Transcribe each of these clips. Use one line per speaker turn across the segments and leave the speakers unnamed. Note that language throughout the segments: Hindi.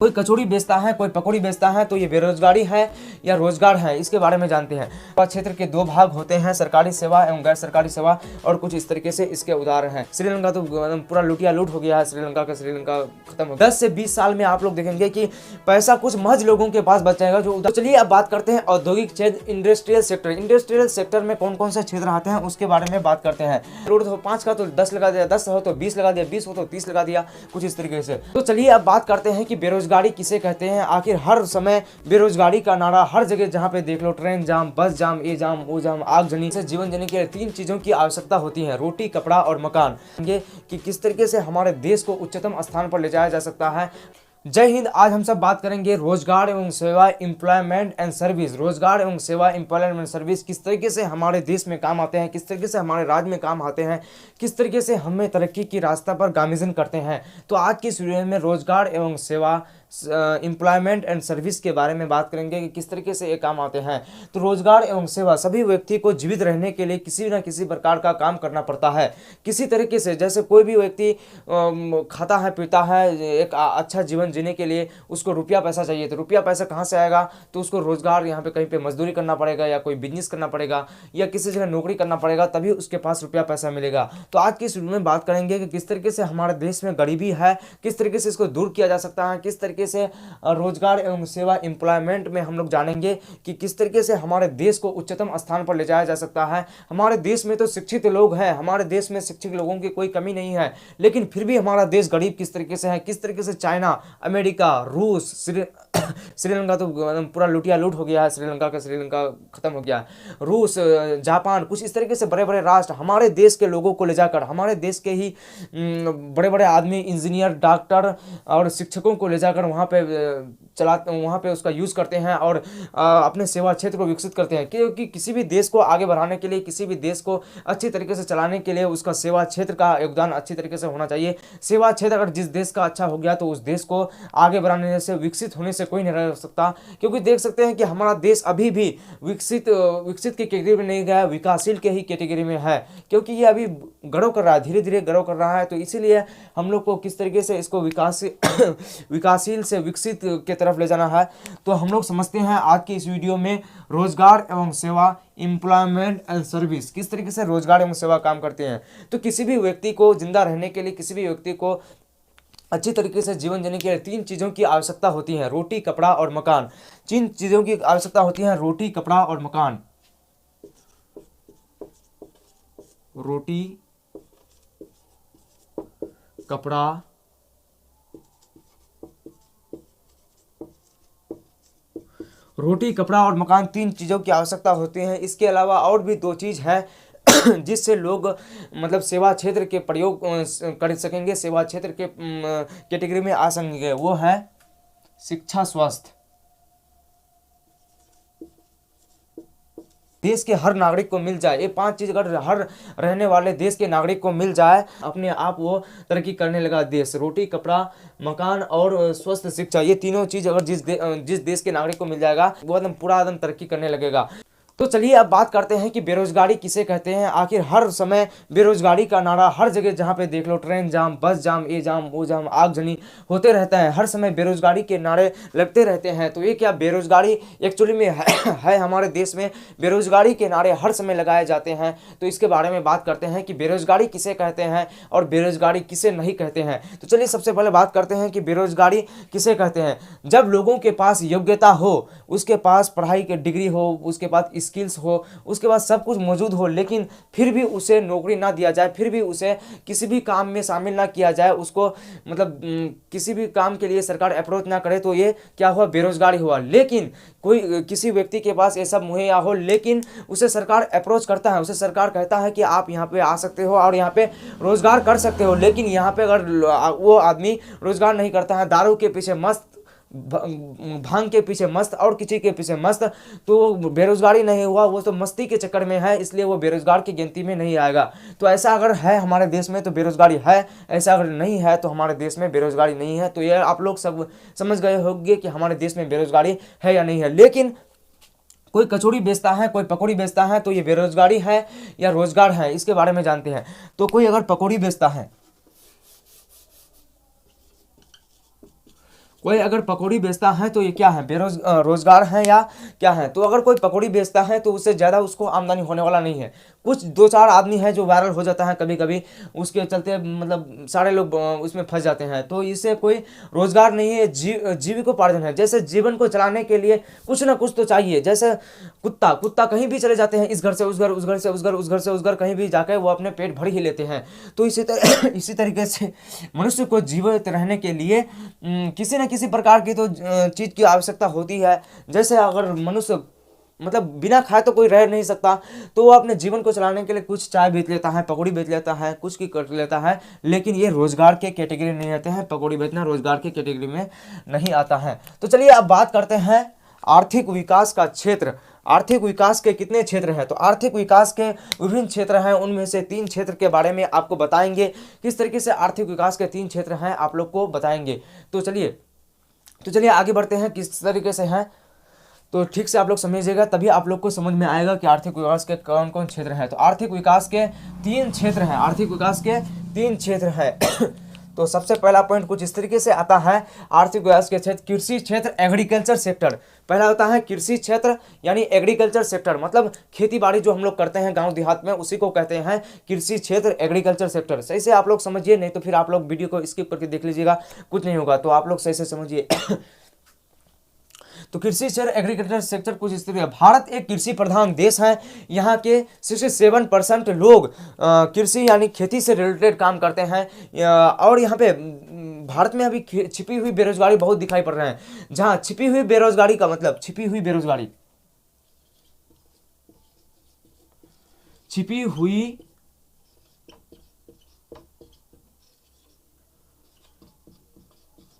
कोई कचौड़ी बेचता है, कोई पकौड़ी बेचता है, तो ये बेरोजगारी है या रोजगार है, इसके बारे में जानते हैं। क्षेत्र के दो भाग होते हैं, सरकारी सेवा एवं गैर सरकारी सेवा, और कुछ इस तरीके से इसके उदाहरण हैं। श्रीलंका तो पूरा लुटिया लूट हो गया है, श्रीलंका खत्म हो गया। 10 से 20 साल में आप लोग देखेंगे कि पैसा कुछ महज लोगों के पास बच जाएगा जो। तो चलिए अब बात करते हैं औद्योगिक क्षेत्र, इंडस्ट्रियल सेक्टर। इंडस्ट्रियल सेक्टर में कौन कौन से क्षेत्र आते हैं उसके बारे में बात करते हैं। रोड हो 5 का तो 10 लगा दिया, 10 हो तो 20 लगा दिया, 20 हो तो 30 लगा दिया, कुछ इस तरीके से। तो चलिए अब बात करते हैं कि बेरोजगारी किसे कहते हैं। आखिर हर समय बेरोजगारी का नारा हर जगह जहां पे देख लो, ट्रेन जाम, बस जाम, ये जाम, वो जाम, आगजनी से जीवन जीने के लिए 3 चीजों की आवश्यकता होती है, रोटी, कपड़ा और मकान। ये कि किस तरीके से हमारे देश को उच्चतम स्थान पर ले जाया जा सकता है। जय हिंद। आज हम सब बात करेंगे रोजगार एवं सेवा, एम्प्लॉयमेंट एंड सर्विस। रोजगार एवं सेवा, एम्प्लॉयमेंट सर्विस किस तरीके से हमारे देश में काम आते हैं, किस तरीके से हमारे राज्य में काम आते हैं, किस तरीके से हमें तरक्की की रास्ता पर गामजन करते हैं। तो आज की इस वीडियो में रोजगार एवं सेवा, एम्प्लॉयमेंट एंड सर्विस के बारे में बात करेंगे कि किस तरीके से ये काम आते हैं। तो रोजगार एवं सेवा, सभी व्यक्ति को जीवित रहने के लिए किसी न किसी प्रकार का काम करना पड़ता है किसी तरीके से। जैसे कोई भी व्यक्ति खाता है, पीता है, एक अच्छा जीवन जीने के लिए उसको रुपया पैसा चाहिए। तो रुपया पैसा कहाँ से आएगा? तो उसको रोजगार, यहाँ पे कहीं पे मजदूरी करना पड़ेगा, या कोई बिजनेस करना पड़ेगा, या किसी जगह नौकरी करना पड़ेगा, तभी उसके पास रुपया पैसा मिलेगा। तो आज की इस वीडियो में बात करेंगे कि किस तरीके से हमारे देश में गरीबी है, किस तरीके से इसको दूर किया जा सकता है, किस तरीके से रोजगार एवं सेवा, एम्प्लॉयमेंट में हम लोग जानेंगे कि किस तरीके से हमारे देश को उच्चतम स्थान पर ले जाया जा सकता है। हमारे देश में तो शिक्षित लोग हैं, हमारे देश में शिक्षित लोगों की कोई कमी नहीं है, लेकिन फिर भी हमारा देश गरीब किस तरीके से है, किस तरीके से चाइना, अमेरिका, रूस, श्रीलंका तो पूरा लुटिया लूट हो गया है, श्रीलंका खत्म हो गया है, रूस, जापान, कुछ इस तरीके से बड़े बड़े राष्ट्र हमारे देश के लोगों को ले जाकर, हमारे देश के ही बड़े बड़े आदमी, इंजीनियर, डॉक्टर और शिक्षकों को ले जाकर वहाँ पे वहाँ पे उसका यूज़ करते हैं और अपने सेवा क्षेत्र को विकसित करते हैं। क्योंकि किसी भी देश को आगे बढ़ाने के लिए, किसी भी देश को अच्छी तरीके से चलाने के लिए उसका सेवा क्षेत्र का योगदान अच्छी तरीके से होना चाहिए। सेवा क्षेत्र अगर जिस देश का अच्छा हो गया तो उस देश को आगे बढ़ाने से, विकसित होने से कोई नहीं रह सकता। क्योंकि देख सकते हैं कि हमारा देश अभी भी विकसित की कैटेगरी में नहीं गया, विकासशील के ही कैटेगरी में है, क्योंकि ये अभी ग्रो कर रहा है, धीरे धीरे ग्रो कर रहा है। तो इसीलिए हम लोग को किस तरीके से इसको विकासशील से विकसित के तरफ ले जाना है। तो हम लोग समझते हैं आज की इस वीडियो में रोजगार एवं सेवा, एम्प्लॉयमेंट एंड सर्विस, किस तरीके से रोजगार एवं सेवा काम करते हैं। तो किसी भी व्यक्ति को जिंदा रहने के लिए, किसी भी व्यक्ति को अच्छी तरीके से जीवन जीने के लिए 3 चीज़ों की आवश्यकता होती है, रोटी, कपड़ा और मकान। 3 चीज़ों की आवश्यकता होती है, रोटी, कपड़ा और मकान। रोटी, कपड़ा, रोटी, कपड़ा और मकान, 3 चीज़ों की आवश्यकता होती है। इसके अलावा और भी 2 चीज़ है जिससे लोग मतलब सेवा क्षेत्र के प्रयोग कर सकेंगे, सेवा क्षेत्र के कैटेगरी में आ सकेंगे। वो है शिक्षा, स्वास्थ्य। देश के हर नागरिक को मिल जाए, ये 5 चीज़ अगर हर रहने वाले देश के नागरिक को मिल जाए, अपने आप वो तरक्की करने लगा देश। रोटी, कपड़ा, मकान और स्वस्थ शिक्षा, ये तीनों चीज़ अगर जिस देश के नागरिक को मिल जाएगा वो एकदम पूरा एकदम तरक्की करने लगेगा। तो चलिए अब बात करते हैं कि बेरोजगारी किसे कहते हैं। आखिर हर समय बेरोजगारी का नारा हर जगह जहां पे देख लो, ट्रेन जाम, बस जाम, ये जाम, वो जाम, आगजनी होते रहता है। हर समय बेरोजगारी के नारे लगते रहते हैं। तो ये क्या बेरोजगारी एक्चुअली में है हमारे देश में? बेरोजगारी के नारे हर समय लगाए जाते हैं। तो इसके बारे में बात करते हैं कि बेरोजगारी किसे कहते हैं और बेरोजगारी किसे नहीं कहते हैं। तो चलिए सबसे पहले बात करते हैं कि बेरोजगारी किसे कहते हैं। जब लोगों के पास योग्यता हो, उसके पास पढ़ाई की डिग्री हो, उसके पास स्किल्स हो, उसके बाद सब कुछ मौजूद हो, लेकिन फिर भी उसे नौकरी ना दिया जाए, फिर भी उसे किसी भी काम में शामिल ना किया जाए, उसको मतलब किसी भी काम के लिए सरकार अप्रोच ना करे, तो ये क्या हुआ? बेरोजगारी हुआ। लेकिन कोई किसी व्यक्ति के पास ये सब मुहैया हो, लेकिन उसे सरकार अप्रोच करता है, उसे सरकार कहता है कि आप यहाँ पे आ सकते हो और यहाँ पे रोजगार कर सकते हो, लेकिन यहाँ पे अगर वो आदमी रोजगार नहीं करता है, दारू के पीछे मस्त, भांग के पीछे मस्त और किसी के पीछे मस्त, तो बेरोजगारी नहीं हुआ, वो तो मस्ती के चक्कर में है, इसलिए वो बेरोजगार की गिनती में नहीं आएगा। तो ऐसा अगर है हमारे देश में तो बेरोजगारी है, ऐसा अगर नहीं है तो हमारे देश में बेरोजगारी नहीं है। तो ये आप लोग सब समझ गए होंगे कि हमारे देश में बेरोजगारी है या नहीं है। लेकिन कोई कचौड़ी बेचता है, कोई पकौड़ी बेचता है, तो ये बेरोजगारी है या रोजगार है, इसके बारे में जानते हैं। तो कोई अगर पकौड़ी बेचता है, कोई अगर पकौड़ी बेचता है तो ये क्या है, रोजगार है या क्या है। तो अगर कोई पकौड़ी बेचता है तो उससे ज़्यादा उसको आमदनी होने वाला नहीं है। कुछ दो चार आदमी है जो वायरल हो जाता है कभी कभी, उसके चलते मतलब सारे लोग उसमें फंस जाते हैं। तो इससे कोई रोजगार नहीं है, जीविकोपार्जन है। जैसे जीवन को चलाने के लिए कुछ ना कुछ तो चाहिए। जैसे कुत्ता कुत्ता कहीं भी चले जाते हैं, इस घर से उस घर, उस घर से उस घर, उस घर से उस घर, कहीं भी जाकर वो अपने पेट भर ही लेते हैं। तो इसी तरीके से मनुष्य को जीवित रहने के लिए किसी न किसी प्रकार की तो चीज़ की आवश्यकता होती है। जैसे अगर मनुष्य मतलब बिना खाए तो कोई रह नहीं सकता, तो वो अपने जीवन को चलाने के लिए कुछ चाय बेच लेता है, पकौड़ी बेच लेता है, कुछ की कर लेता है। लेकिन ये रोजगार के कैटेगरी नहीं आते हैं, पकौड़ी बेचना रोजगार के कैटेगरी में नहीं आता है। तो चलिए अब बात करते हैं आर्थिक विकास का क्षेत्र। आर्थिक विकास के कितने क्षेत्र हैं, तो आर्थिक विकास के विभिन्न क्षेत्र हैं। उनमें से 3 क्षेत्र के बारे में आपको बताएंगे, किस तरीके से आर्थिक विकास के 3 क्षेत्र हैं आप लोग को बताएंगे। तो चलिए आगे बढ़ते हैं, किस तरीके से हैं तो ठीक से आप लोग समझिएगा, तभी आप लोग को समझ में आएगा कि आर्थिक विकास के कौन कौन क्षेत्र हैं। तो आर्थिक विकास के 3 क्षेत्र हैं, आर्थिक विकास के 3 क्षेत्र हैं। तो सबसे पहला पॉइंट कुछ इस तरीके से आता है आर्थिक विकास के क्षेत्र, कृषि क्षेत्र, एग्रीकल्चर सेक्टर। पहला होता है कृषि क्षेत्र यानी एग्रीकल्चर सेक्टर, मतलब खेती बाड़ी जो हम लोग करते हैं गांव देहात में, उसी को कहते हैं कृषि क्षेत्र, एग्रीकल्चर सेक्टर। सही से आप लोग समझिए, नहीं तो फिर आप लोग वीडियो को स्किप करके देख लीजिएगा, कुछ नहीं होगा। तो आप लोग सही से समझिए। तो कृषि क्षेत्र, एग्रीकल्चर सेक्टर कुछ इस तरह। भारत एक कृषि प्रधान देश है। यहाँ के 67% लोग कृषि यानी खेती से रिलेटेड काम करते हैं। और यहाँ पे भारत में अभी छिपी हुई बेरोजगारी बहुत दिखाई पड़ रहे हैं। जहाँ छिपी हुई बेरोजगारी का मतलब छिपी हुई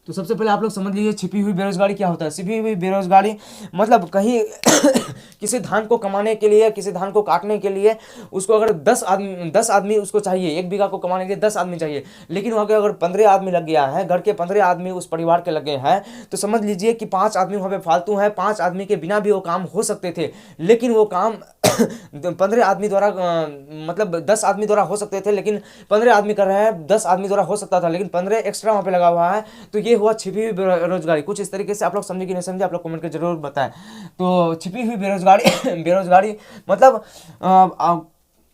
तो सबसे पहले आप लोग समझ लीजिए छिपी हुई बेरोजगारी क्या होता है। छिपी हुई बेरोजगारी मतलब कहीं किसी धान को कमाने के लिए, किसी धान को काटने के लिए उसको अगर 10 आदमी उसको चाहिए, 1 बीघा को कमाने के लिए 10 आदमी चाहिए, लेकिन वहाँ के अगर 15 आदमी लग गया है, घर के 15 आदमी उस परिवार के लगे हैं, तो समझ लीजिए कि 5 आदमी वहाँ पे फालतू है। 5 आदमी के बिना भी वो काम हो सकते थे, लेकिन वो काम 15 आदमी द्वारा मतलब 10 आदमी द्वारा हो सकते थे, लेकिन 15 आदमी कर रहे हैं। 10 आदमी द्वारा हो सकता था, लेकिन 15 एक्स्ट्रा वहाँ पे लगा हुआ है। तो ये हुआ छिपी हुई बेरोजगारी। कुछ इस तरीके से आप लोग समझे कि नहीं समझे, आप लोग कमेंट कर जरूर बताएं। तो छिपी हुई बेरोजगारी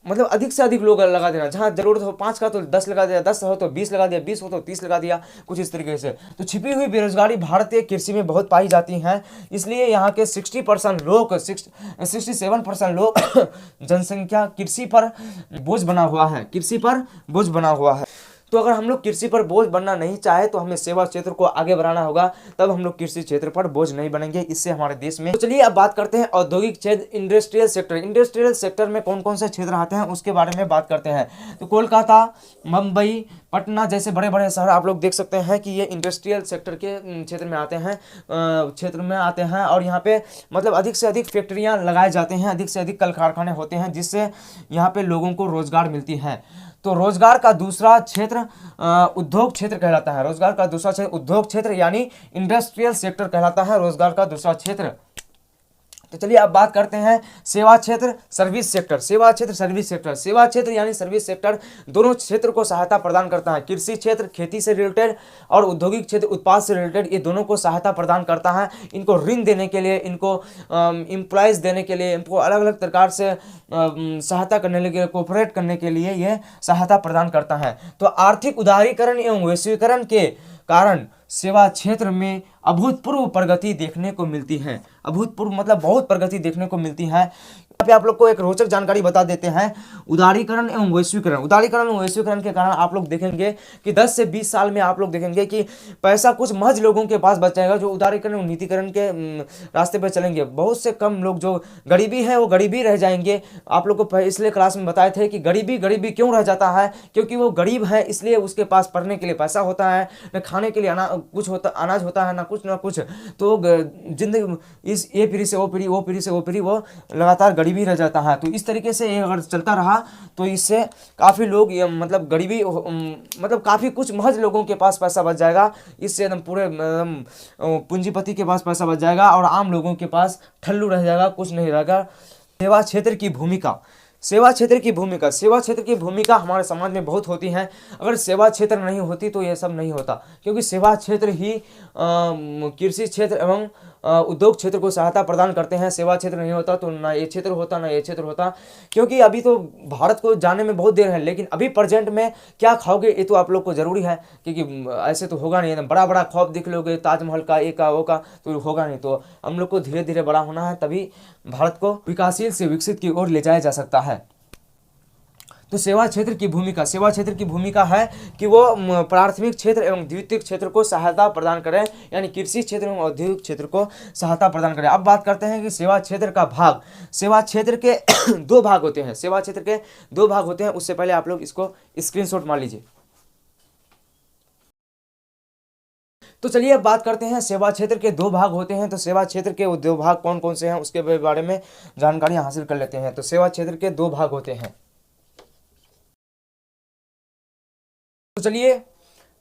मतलब अधिक से अधिक लोग लगा देना। जहाँ जरूरत हो 5 का तो 10 लगा दिया, 10 हो तो 20 लगा दिया, 20 हो तो 30 लगा दिया, कुछ इस तरीके से। तो छिपी हुई बेरोजगारी भारतीय कृषि में बहुत पाई जाती है। इसलिए यहाँ के 67% लोग जनसंख्या कृषि पर बोझ बना हुआ है, कृषि पर बोझ बना हुआ है। तो अगर हम लोग कृषि पर बोझ बनना नहीं चाहे तो हमें सेवा क्षेत्र को आगे बढ़ाना होगा, तब हम लोग कृषि क्षेत्र पर बोझ नहीं बनेंगे। इससे हमारे देश में। तो चलिए अब बात करते हैं औद्योगिक क्षेत्र, इंडस्ट्रियल सेक्टर। इंडस्ट्रियल सेक्टर में कौन कौन से क्षेत्र आते हैं उसके बारे में बात करते हैं। तो कोलकाता, मुंबई, पटना जैसे बड़े बड़े शहर आप लोग देख सकते हैं कि ये इंडस्ट्रियल सेक्टर के क्षेत्र में आते हैं। और यहाँ पे मतलब अधिक से अधिक फैक्ट्रियाँ लगाए जाते हैं, अधिक से अधिक कल कारखाने होते हैं, जिससे यहाँ पे लोगों को रोजगार मिलती है। तो रोजगार का दूसरा क्षेत्र उद्योग क्षेत्र कहलाता है। रोजगार का दूसरा क्षेत्र उद्योग क्षेत्र यानी इंडस्ट्रियल सेक्टर कहलाता है, रोजगार का दूसरा क्षेत्र। तो चलिए अब बात करते हैं सेवा क्षेत्र, सर्विस सेक्टर। सेवा क्षेत्र, सर्विस सेक्टर। सेवा क्षेत्र यानी सर्विस सेक्टर दोनों क्षेत्र को सहायता प्रदान करता है। कृषि क्षेत्र खेती से रिलेटेड और औद्योगिक क्षेत्र उत्पाद से रिलेटेड, ये दोनों को सहायता प्रदान करता है। इनको ऋण देने के लिए, इनको एम्प्लॉयज़ देने के लिए, इनको अलग अलग प्रकार से सहायता करने के लिए, कोऑपरेट करने के लिए ये सहायता प्रदान करता है। तो आर्थिक उदारीकरण एवं वैश्वीकरण के कारण सेवा क्षेत्र में अभूतपूर्व प्रगति देखने को मिलती है। अभूतपूर्व मतलब बहुत प्रगति देखने को मिलती है। यहाँ पे आप लोग को एक रोचक जानकारी बता देते हैं। उदारीकरण एवं वैश्वीकरण, उदारीकरण एवं वैश्वीकरण के कारण आप लोग देखेंगे कि 10 से 20 साल में आप लोग देखेंगे कि पैसा कुछ महज लोगों के पास बच जाएगा जो उदारीकरण एवं नीतिकरण के रास्ते पर चलेंगे। बहुत से कम लोग जो गरीबी है वो गरीबी रह जाएंगे। आप लोग को पिछले क्लास में बताए थे कि गरीबी क्यों रह जाता है, क्योंकि वो गरीब है, इसलिए उसके पास पढ़ने के लिए पैसा होता है, न खाने के लिए अनाज होता है, ना कुछ। तो जिंदगी इस ये पीढ़ी से वो पीढ़ी, वो पीढ़ी से वो पीढ़ी, वो लगातार गरीबी रह जाता है। तो इस तरीके से ये अगर चलता रहा तो इससे काफ़ी लोग मतलब गरीबी मतलब काफ़ी कुछ महज लोगों के पास पैसा बच जाएगा। इससे एकदम पूरे पूंजीपति के पास पैसा बच जाएगा और आम लोगों के पास ठल्लू रह जाएगा, कुछ नहीं रहेगा। सेवा क्षेत्र की भूमिका, सेवा क्षेत्र की भूमिका, सेवा क्षेत्र की भूमिका हमारे समाज में बहुत होती है। अगर सेवा क्षेत्र नहीं होती तो ये सब नहीं होता, क्योंकि सेवा क्षेत्र ही कृषि क्षेत्र एवं उद्योग क्षेत्र को सहायता प्रदान करते हैं। सेवा क्षेत्र नहीं होता तो ना ये क्षेत्र होता ना ये क्षेत्र होता। क्योंकि अभी तो भारत को जाने में बहुत देर है, लेकिन अभी प्रेजेंट में क्या खाओगे ये तो आप लोग को जरूरी है, क्योंकि ऐसे तो होगा नहीं। एकदम बड़ा बड़ा ख्वाब दिख लोगे ताजमहल का, ये का वो का, तो होगा नहीं। तो हम लोग को धीरे धीरे बड़ा होना है, तभी भारत को विकासशील से विकसित की ओर ले जाया जा सकता है। तो सेवा क्षेत्र की भूमिका, सेवा क्षेत्र की भूमिका है कि वो प्राथमिक क्षेत्र एवं द्वितीयक क्षेत्र को सहायता प्रदान करें, यानी कृषि क्षेत्र एवं औद्योगिक क्षेत्र को सहायता प्रदान करें। अब बात करते हैं कि सेवा क्षेत्र का भाग। सेवा क्षेत्र के दो भाग होते हैं, सेवा क्षेत्र के दो भाग होते हैं। उससे पहले आप लोग इसको स्क्रीनशॉट मार लीजिए। तो चलिए अब बात करते हैं, सेवा क्षेत्र के दो भाग होते हैं। तो सेवा क्षेत्र के दो भाग कौन कौन से हैं उसके बारे में जानकारी हासिल कर लेते हैं। तो सेवा क्षेत्र के दो भाग होते हैं।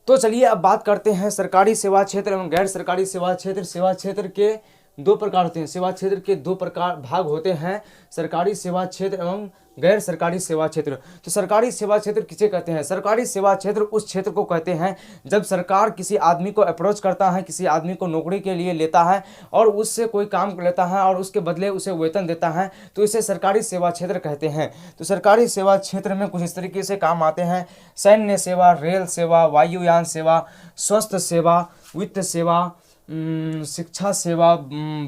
तो चलिए अब बात करते हैं सरकारी सेवा क्षेत्र एवं गैर सरकारी सेवा क्षेत्र। सेवा क्षेत्र के दो प्रकार होते हैं, सेवा क्षेत्र के दो प्रकार भाग होते हैं, सरकारी सेवा क्षेत्र एवं गैर सरकारी सेवा क्षेत्र। तो सरकारी सेवा क्षेत्र किसे कहते हैं? सरकारी सेवा क्षेत्र उस क्षेत्र को कहते हैं जब सरकार किसी आदमी को अप्रोच करता है, किसी आदमी को नौकरी के लिए लेता है और उससे कोई काम लेता है और उसके बदले उसे वेतन देता है, तो इसे सरकारी सेवा क्षेत्र कहते हैं। तो सरकारी सेवा क्षेत्र में कुछ इस तरीके से काम आते हैं: सैन्य सेवा, रेल सेवा, वायुयान सेवा, स्वास्थ्य सेवा, वित्त सेवा, शिक्षा सेवा,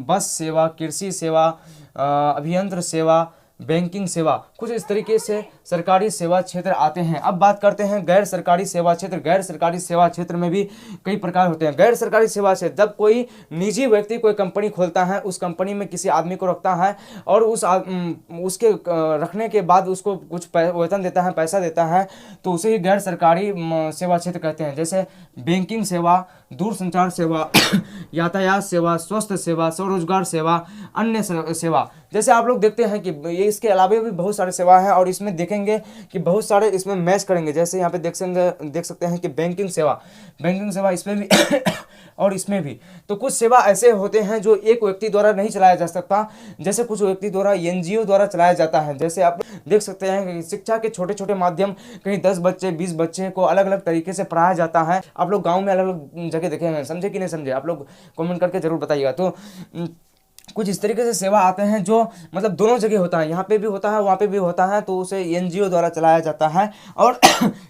बस सेवा, कृषि सेवा, अभियंत्र सेवा, बैंकिंग सेवा। कुछ इस तरीके से सरकारी सेवा क्षेत्र आते हैं। अब बात करते हैं गैर सरकारी सेवा क्षेत्र। गैर सरकारी सेवा क्षेत्र में भी कई प्रकार होते हैं। गैर सरकारी सेवा क्षेत्र जब कोई निजी व्यक्ति कोई कंपनी खोलता है, उस कंपनी में किसी आदमी को रखता है और उसके रखने के बाद उसको कुछ वेतन देता है, पैसा देता है, तो उसे ही गैर सरकारी सेवा क्षेत्र कहते हैं। जैसे बैंकिंग सेवा, दूरसंचार सेवा, यातायात सेवा, स्वास्थ्य सेवा, स्वरोजगार सेवा, अन्य सेवा। जैसे आप लोग देखते हैं कि ये इसके अलावा भी बहुत सारे सेवा है और इसमें देखेंगे कि बहुत सारे इसमें मैच करेंगे। जैसे यहाँ पे देख सकते हैं कि बैंकिंग सेवा इसमें भी और इसमें भी। तो कुछ सेवा ऐसे होते हैं जो एक व्यक्ति द्वारा नहीं चलाया जा सकता, जैसे कुछ व्यक्ति द्वारा एनजीओ द्वारा चलाया जाता है। जैसे आप देख सकते हैं कि शिक्षा के छोटे छोटे माध्यम, कहीं 10 बच्चे 20 बच्चे को अलग अलग तरीके से पढ़ाया जाता है। आप लोग गाँव में अलग अलग जगह देखे हैं, समझे कि नहीं समझे? आप लोग कमेंट करके जरूर बताइएगा। तो कुछ इस तरीके से सेवा आते हैं जो मतलब दोनों जगह होता है, यहाँ पे भी होता है वहाँ पे भी होता है, तो उसे एनजीओ द्वारा चलाया जाता है और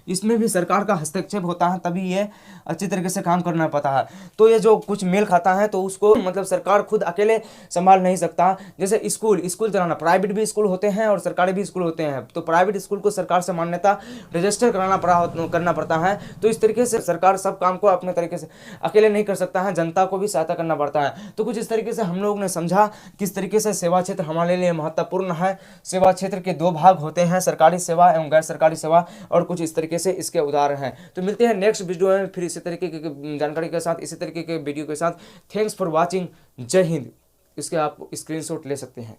इसमें भी सरकार का हस्तक्षेप होता है, तभी ये अच्छी तरीके से काम करना पड़ता है। तो ये जो कुछ मेल खाता है तो उसको मतलब सरकार खुद अकेले संभाल नहीं सकता। जैसे स्कूल चलाना, प्राइवेट भी स्कूल होते हैं और सरकारी भी स्कूल होते हैं। तो प्राइवेट स्कूल को सरकार से मान्यता रजिस्टर करना पड़ता है। तो इस तरीके से सरकार सब काम को अपने तरीके से अकेले नहीं कर सकता है, जनता को भी सहायता करना पड़ता है। तो कुछ इस तरीके से हम लोग ने समझा किस तरीके से सेवा क्षेत्र हमारे लिए महत्वपूर्ण है। सेवा क्षेत्र के दो भाग होते हैं, सरकारी सेवा एवं गैर सरकारी सेवा, और कुछ इस तरीके से इसके उदाहरण हैं। तो मिलते हैं नेक्स्ट वीडियो में फिर इसी तरीके की जानकारी के साथ, इसी तरीके के वीडियो के साथ। Thanks for watching. जय हिंद। इसके आप स्क्रीनशॉट ले सकते हैं।